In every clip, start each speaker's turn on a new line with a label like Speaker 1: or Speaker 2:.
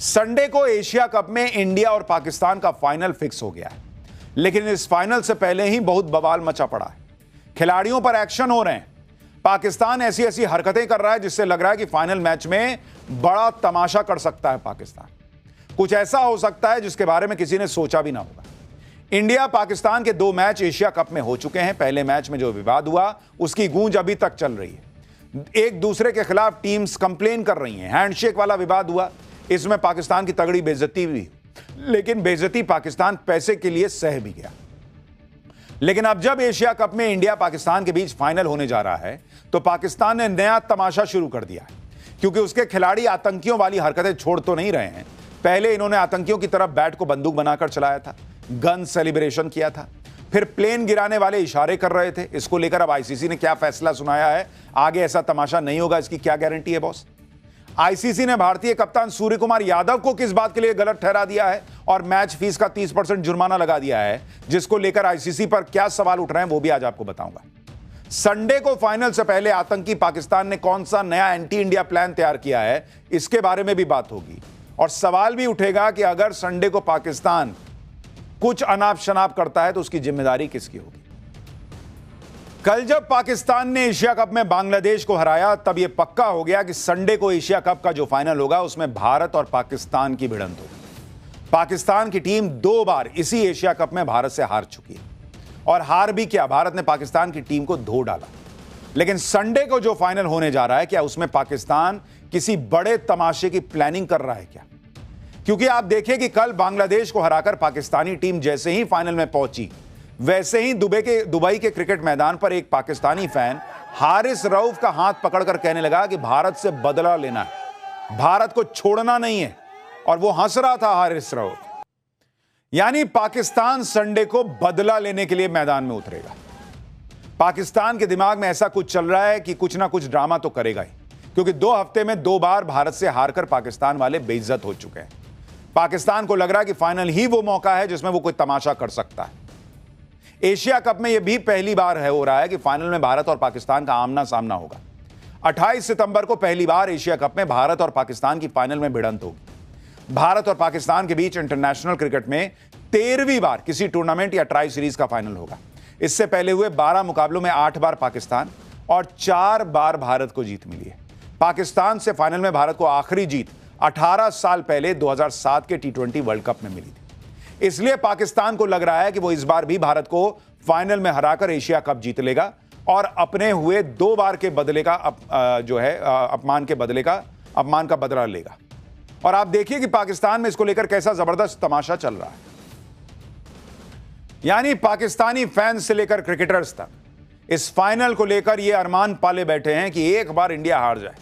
Speaker 1: Sunday को Asia cup में India और पाकिस्तान का फाइनल फिक्स हो गया है, लेकिन इस फाइनल से पहले ही बहुत बवाल मचा पड़ा है। खिलाड़ियों पर एक्शन हो रहे हैं। पाकिस्तान ऐसी ऐसी हरकतें कर रहा है जिससे लग रहा है कि फाइनल मैच में बड़ा तमाशा कर सकता है पाकिस्तान। कुछ ऐसा हो सकता है जिसके बारे में किसी ने सोचा भी ना होगा। इंडिया पाकिस्तान के 2 मैच एशिया कप में हो चुके हैं। पहले मैच में जो विवाद हुआ उसकी गूंज अभी तक चल रही है। एक दूसरे के खिलाफ टीम्स कंप्लेन कर रही हैं। हैंडशेक वाला विवाद हुआ, इसमें पाकिस्तान की तगड़ी बेइज्जती हुई, लेकिन बेइज्जती पाकिस्तान पैसे के लिए सह भी गया। लेकिन अब जब एशिया कप में इंडिया पाकिस्तान के बीच फाइनल होने जा रहा है तो पाकिस्तान ने नया तमाशा शुरू कर दिया है, क्योंकि उसके खिलाड़ी आतंकियों वाली हरकतें छोड़ तो नहीं रहे हैं। पहले इन्होंने आतंकियों की तरफ बैट को बंदूक बनाकर चलाया था, गन सेलिब्रेशन किया था, फिर प्लेन गिराने वाले इशारे कर रहे थे। इसको लेकर अब आईसीसी ने क्या फैसला सुनाया है, आगे ऐसा तमाशा नहीं होगा, इसकी क्या गारंटी है बॉस? आईसीसी ने भारतीय कप्तान सूर्य कुमार यादव को किस बात के लिए गलत ठहरा दिया है और मैच फीस का 30% जुर्माना लगा दिया है, जिसको लेकर आईसीसी पर क्या सवाल उठ रहे हैं वो भी आज आपको बताऊंगा। संडे को फाइनल से पहले आतंकी पाकिस्तान ने कौन सा नया एंटी इंडिया प्लान तैयार किया है, इसके बारे में भी बात होगी। और सवाल भी उठेगा कि अगर संडे को पाकिस्तान कुछ अनाप शनाप करता है तो उसकी जिम्मेदारी किसकी होगी। कल जब पाकिस्तान ने एशिया कप में बांग्लादेश को हराया तब यह पक्का हो गया कि संडे को एशिया कप का जो फाइनल होगा उसमें भारत और पाकिस्तान की भिड़ंत होगी। पाकिस्तान की टीम 2 बार इसी एशिया कप में भारत से हार चुकी है, और हार भी क्या, भारत ने पाकिस्तान की टीम को धो डाला। लेकिन संडे को जो फाइनल होने जा रहा है, क्या उसमें पाकिस्तान किसी बड़े तमाशे की प्लानिंग कर रहा है क्या? क्योंकि आप देखें कि कल बांग्लादेश को हराकर पाकिस्तानी टीम जैसे ही फाइनल में पहुंची, वैसे ही दुबई के क्रिकेट मैदान पर एक पाकिस्तानी फैन हारिस रऊफ का हाथ पकड़कर कहने लगा कि भारत से बदला लेना है, भारत को छोड़ना नहीं है, और वो हंस रहा था हारिस रऊफ। यानी पाकिस्तान संडे को बदला लेने के लिए मैदान में उतरेगा। पाकिस्तान के दिमाग में ऐसा कुछ चल रहा है कि कुछ ना कुछ ड्रामा तो करेगा ही, क्योंकि 2 हफ्ते में 2 बार भारत से हारकर पाकिस्तान वाले बेइज्जत हो चुके हैं। पाकिस्तान को लग रहा है कि फाइनल ही वो मौका है जिसमें वो कोई तमाशा कर सकता है। एशिया कप में यह भी पहली बार हो रहा है कि फाइनल में भारत और पाकिस्तान का आमना सामना होगा। 28 सितंबर को पहली बार एशिया कप में भारत और पाकिस्तान की फाइनल में भिड़ंत होगी। भारत और पाकिस्तान के बीच इंटरनेशनल क्रिकेट में 13वीं बार किसी टूर्नामेंट या ट्राई सीरीज का फाइनल होगा। इससे पहले हुए 12 मुकाबलों में 8 बार पाकिस्तान और 4 बार भारत को जीत मिली है। पाकिस्तान से फाइनल में भारत को आखिरी जीत 18 साल पहले 2007 के T20 वर्ल्ड कप में मिली थी। इसलिए पाकिस्तान को लग रहा है कि वो इस बार भी भारत को फाइनल में हराकर एशिया कप जीत लेगा और अपने हुए 2 बार के बदले का अपमान का बदला लेगा। और आप देखिए कि पाकिस्तान में इसको लेकर कैसा जबरदस्त तमाशा चल रहा है। यानी पाकिस्तानी फैंस से लेकर क्रिकेटर्स तक इस फाइनल को लेकर ये अरमान पाले बैठे हैं कि एक बार इंडिया हार जाए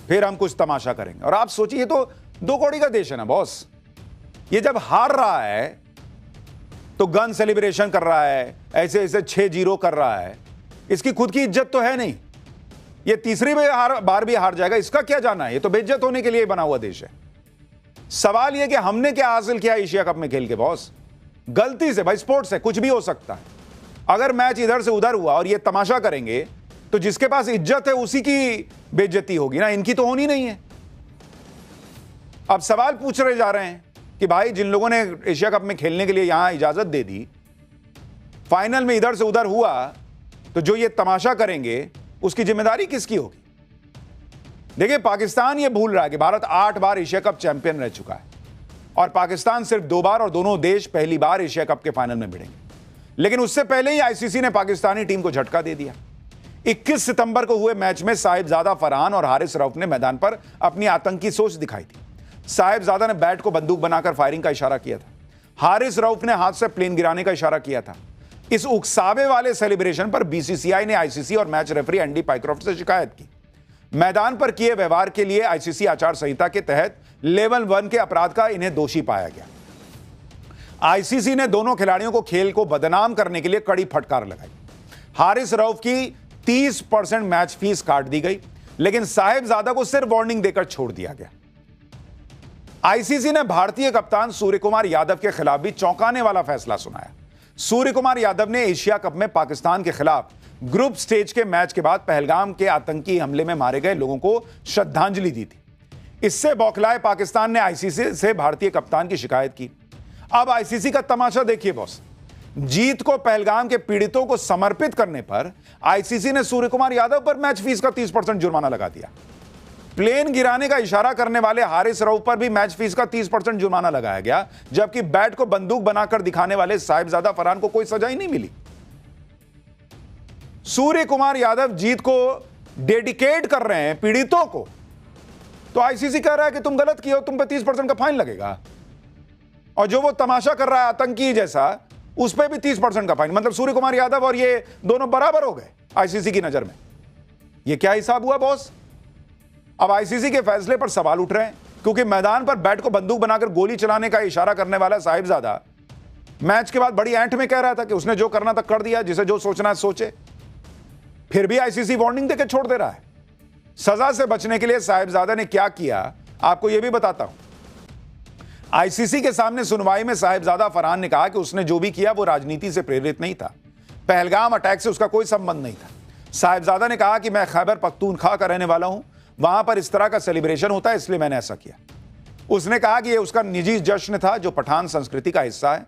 Speaker 1: फिर हम कुछ तमाशा करेंगे। और आप सोचिए, ये तो 2 कौड़ी का देश है ना बॉस। ये जब हार रहा है तो गन सेलिब्रेशन कर रहा है, ऐसे ऐसे 6-0 कर रहा है। इसकी खुद की इज्जत तो है नहीं। ये तीसरी बार भी हार जाएगा, इसका क्या जाना है? ये तो बेइज्जत होने के लिए बना हुआ देश है। सवाल यह कि हमने क्या हासिल किया एशिया कप में खेल के बॉस? गलती से, भाई स्पोर्ट्स है, कुछ भी हो सकता है। अगर मैच इधर से उधर हुआ और ये तमाशा करेंगे तो जिसके पास इज्जत है उसी की बेइज्जती होगी ना, इनकी तो होनी नहीं है। अब सवाल पूछ रहे जा रहे हैं कि भाई जिन लोगों ने एशिया कप में खेलने के लिए यहां इजाजत दे दी, फाइनल में इधर से उधर हुआ, तो जो ये तमाशा करेंगे उसकी जिम्मेदारी किसकी होगी? देखिए, पाकिस्तान ये भूल रहा है कि भारत 8 बार एशिया कप चैंपियन रह चुका है और पाकिस्तान सिर्फ 2 बार, और दोनों देश पहली बार एशिया कप के फाइनल में भिड़ेंगे। लेकिन उससे पहले ही आईसीसी ने पाकिस्तानी टीम को झटका दे दिया। 21 सितंबर को हुए मैच में साहिबजादा फरहान और हारिस रऊफ ने मैदान पर अपनी आतंकी सोच दिखाई थी। साहिबजादा ने बैट को बंदूक बनाकर फायरिंग का इशारा किया था। हारिस रऊफ ने हाथ से प्लेन गिराने का इशारा किया था। इस उकसावे वाले सेलिब्रेशन पर बीसीसीआई ने आईसीसी और मैच रेफरी एंडी पाइक्रॉफ्ट से शिकायत की। मैदान पर किए व्यवहार के लिए आईसीसी आचार संहिता के तहत लेवल 1 के अपराध का इन्हें दोषी पाया गया। आईसीसी ने दोनों खिलाड़ियों को खेल को बदनाम करने के लिए कड़ी फटकार लगाई। हारिस रऊफ की 30% मैच फीस काट दी गई, लेकिन साहिबजादा को सिर्फ वार्निंग देकर छोड़ दिया गया। आईसीसी ने भारतीय कप्तान सूर्य कुमार यादव के खिलाफ भी चौंकाने वाला फैसला सुनाया। सूर्य कुमार यादव ने एशिया कप में पाकिस्तान के खिलाफ ग्रुप स्टेज के मैच के बाद पहलगाम के आतंकी हमले में मारे गए लोगों को श्रद्धांजलि दी थी। इससे बौखलाए पाकिस्तान ने आईसीसी से भारतीय कप्तान की शिकायत की। अब आईसीसी का तमाशा देखिए बॉस। जीत को पहलगाम के पीड़ितों को समर्पित करने पर आईसीसी ने सूर्य कुमार यादव पर मैच फीस का 30% जुर्माना लगा दिया। प्लेन गिराने का इशारा करने वाले हारिस रऊफ पर भी मैच फीस का 30% जुर्माना लगाया गया, जबकि बैट को बंदूक बनाकर दिखाने वाले साहिबजादा फरहान को कोई सजा ही नहीं मिली। सूर्य कुमार यादव जीत को डेडिकेट कर रहे हैं पीड़ितों को, तो आईसीसी कह रहा है कि तुम गलत किए हो, तुम पे 30% का फाइन लगेगा। और जो वो तमाशा कर रहा है आतंकी जैसा, उस पर भी 30% का फाइन। मतलब सूर्य कुमार यादव और ये दोनों बराबर हो गए आईसीसी की नजर में। ये क्या हिसाब हुआ बॉस? अब आईसीसी के फैसले पर सवाल उठ रहे हैं, क्योंकि मैदान पर बैट को बंदूक बनाकर गोली चलाने का इशारा करने वाला साहिबजादा मैच के बाद बड़ी ऐंठ में कह रहा था कि उसने जो करना था कर दिया, जिसे जो सोचना है सोचे। फिर भी आईसीसी वार्निंग देकर छोड़ दे रहा है। सजा से बचने के लिए साहिबजादा ने क्या किया, आपको यह भी बताता हूं। आईसीसी के सामने सुनवाई में साहिबजादा फरहान ने कहा कि उसने जो भी किया वो राजनीति से प्रेरित नहीं था, पहलगाम अटैक से उसका कोई संबंध नहीं था। साहिबजादा ने कहा कि मैं खैबर पख्तूनख्वा का रहने वाला हूं, वहां पर इस तरह का सेलिब्रेशन होता है, इसलिए मैंने ऐसा किया। उसने कहा कि यह उसका निजी जश्न था जो पठान संस्कृति का हिस्सा है।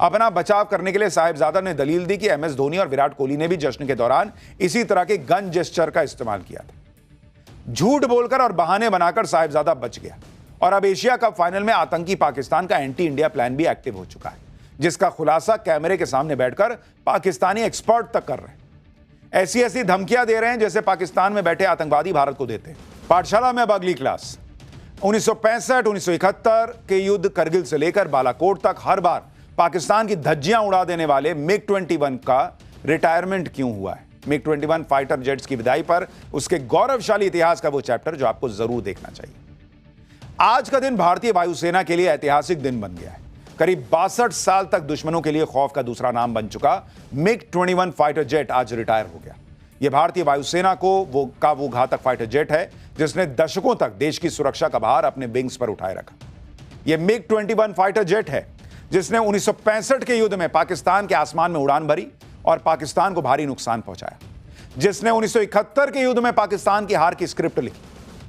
Speaker 1: अपना बचाव करने के लिए साहिबजादा ने दलील दी कि एमएस धोनी और विराट कोहली ने भी जश्न के दौरान इसी तरह के गन जेस्चर का इस्तेमाल किया था। झूठ बोलकर और बहाने बनाकर साहिबजादा बच गया और अब एशिया कप फाइनल में आतंकी पाकिस्तान का एंटी इंडिया प्लान भी एक्टिव हो चुका है, जिसका खुलासा कैमरे के सामने बैठकर पाकिस्तानी एक्सपर्ट तक कर रहे हैं। ऐसी ऐसी धमकियां दे रहे हैं जैसे पाकिस्तान में बैठे आतंकवादी भारत को देते हैं। पाठशाला में अब अगली क्लास। 1965-1971 के युद्ध करगिल से लेकर बालाकोट तक हर बार पाकिस्तान की धज्जियां उड़ा देने वाले MiG-21 का रिटायरमेंट क्यों हुआ है? MiG-21 फाइटर जेट्स की विदाई पर उसके गौरवशाली इतिहास का वो चैप्टर जो आपको जरूर देखना चाहिए। आज का दिन भारतीय वायुसेना के लिए ऐतिहासिक दिन बन गया है। करीब 62 साल तक दुश्मनों के लिए खौफ का दूसरा नाम बन चुका MiG-21 फाइटर जेट आज रिटायर हो गया। यह भारतीय वायुसेना को वो घातक फाइटर जेट है जिसने दशकों तक देश की सुरक्षा का भार अपने विंग्स पर उठाए रखा। यह MiG-21 फाइटर जेट है जिसने 1965 के युद्ध में पाकिस्तान के आसमान में उड़ान भरी और पाकिस्तान को भारी नुकसान पहुंचाया, जिसने 1971 के युद्ध में पाकिस्तान की हार की स्क्रिप्ट लिखी।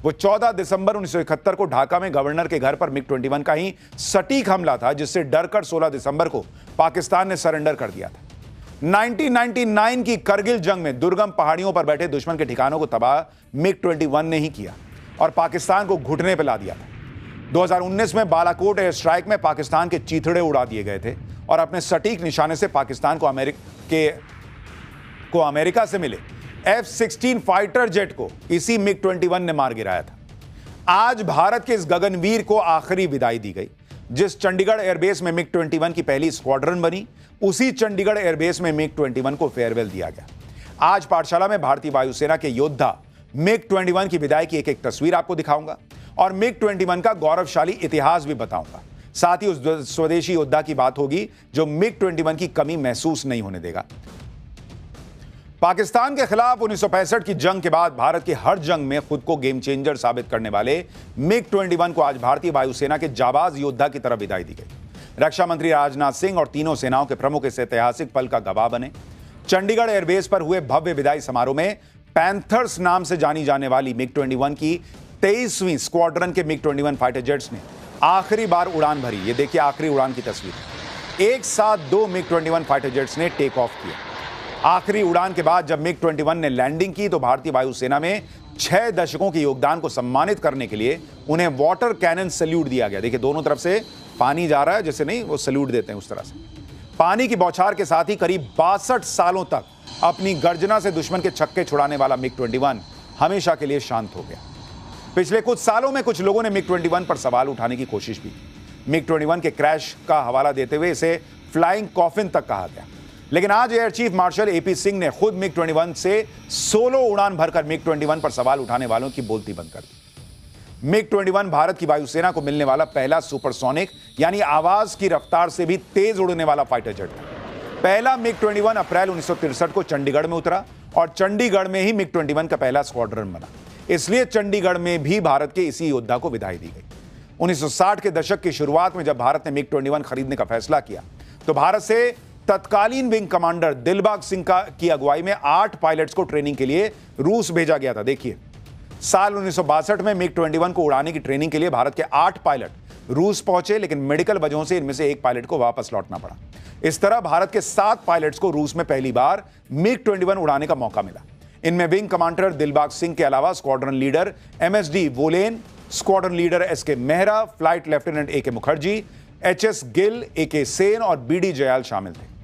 Speaker 1: वो 14 दिसंबर 1971 को ढाका में गवर्नर के घर पर MiG-21 का ही सटीक हमला था, जिससे डरकर 16 दिसंबर को पाकिस्तान ने सरेंडर कर दिया था। 1999 की करगिल जंग में दुर्गम पहाड़ियों पर बैठे दुश्मन के ठिकानों को तबाह MiG-21 ने ही किया और पाकिस्तान को घुटने पर ला दिया था। 2019 में बालाकोट एयर स्ट्राइक में पाकिस्तान के चीथड़े उड़ा दिए गए थे और अपने सटीक निशाने से पाकिस्तान को अमेरिका से मिले F-16 फाइटर जेट को इसी MiG-21 ने मार गिराया था। आज भारत के इस गगनवीर को आखिरी विदाई दी गई। जिस चंडीगढ़ एयरबेस में MiG-21 की पहली स्क्वाड्रन बनी, उसी चंडीगढ़ एयरबेस में MiG-21 को फेयरवेल दिया गया। आज पाठशाला में भारतीय वायुसेना के योद्धा MiG-21 की विदाई की एक एक तस्वीर आपको दिखाऊंगा और MiG-21 का गौरवशाली इतिहास भी बताऊंगा। साथ ही उस स्वदेशी योद्धा की बात होगी जो MiG-21 की कमी महसूस नहीं होने देगा। पाकिस्तान के खिलाफ 1965 की जंग के बाद भारत की हर जंग में खुद को गेम चेंजर साबित करने वाले MiG-21 को आज भारतीय वायुसेना के जाबाज योद्धा की तरफ विदाई दी गई। रक्षा मंत्री राजनाथ सिंह और तीनों सेनाओं के प्रमुख इस ऐतिहासिक पल का गवाह बने। चंडीगढ़ एयरबेस पर हुए भव्य विदाई समारोह में पैंथर्स नाम से जानी जाने वाली MiG-21 की 23वीं स्क्वाड्रन के MiG-21 फाइटर जेट्स ने आखिरी बार उड़ान भरी। ये देखिए आखिरी उड़ान की तस्वीर। एक साथ 2 MiG-21 फाइटर जेट्स ने टेक ऑफ किया। आखिरी उड़ान के बाद जब MiG-21 ने लैंडिंग की तो भारतीय वायुसेना में 6 दशकों के योगदान को सम्मानित करने के लिए उन्हें वाटर कैनन सैल्यूट दिया गया। देखिए दोनों तरफ से पानी जा रहा है, जैसे नहीं वो सैल्यूट देते हैं उस तरह से। पानी की बौछार के साथ ही करीब 62 सालों तक अपनी गर्जना से दुश्मन के छक्के छुड़ाने वाला MiG-21 हमेशा के लिए शांत हो गया। पिछले कुछ सालों में कुछ लोगों ने MiG-21 पर सवाल उठाने की कोशिश भी की। MiG-21 के क्रैश का हवाला देते हुए इसे फ्लाइंग कॉफिन तक कहा गया। लेकिन आज air chief marshal AP Singh ने खुद MiG-21 से सोलो उड़ान भरकर MiG-21 पर सवाल उठाने वालों की बोलती बंद कर दी। MiG-21 भारत की वायुसेना को मिलने वाला पहला सुपरसोनिक यानी आवाज की रफ्तार से भी तेज उड़ने वाला फाइटर जेट था। पहला MiG-21 अप्रैल 1963 को चंडीगढ़ में उतरा और चंडीगढ़ में ही MiG-21 का पहला स्क्वाड्रन बना। इसलिए चंडीगढ़ में भी भारत के इसी योद्धा को विदाई दी गई। 1960 के दशक की शुरुआत में जब भारत ने MiG-21 खरीदने का फैसला किया तो भारत से तत्कालीन विंग कमांडर दिलबाग सिंह की अगुवाई में 8 पायलट्स को ट्रेनिंग के लिए रूस भेजा गया था। देखिए साल 1962 में MiG-21 को उड़ाने की ट्रेनिंग के लिए भारत के 8 पायलट रूस पहुंचे, लेकिन मेडिकल वजहों से इनमें से एक पायलट को वापस लौटना पड़ा। इस तरह भारत के 7 पायलट्स को रूस में पहली बार MiG-21 उड़ाने का मौका मिला। इनमें विंग कमांडर दिलबाग सिंह के अलावा squadron leader MSD woollen, squadron leader SK Mehra, flight lieutenant AK Mukherjee, HS Gill, AK Sen और BD जयाल शामिल थे।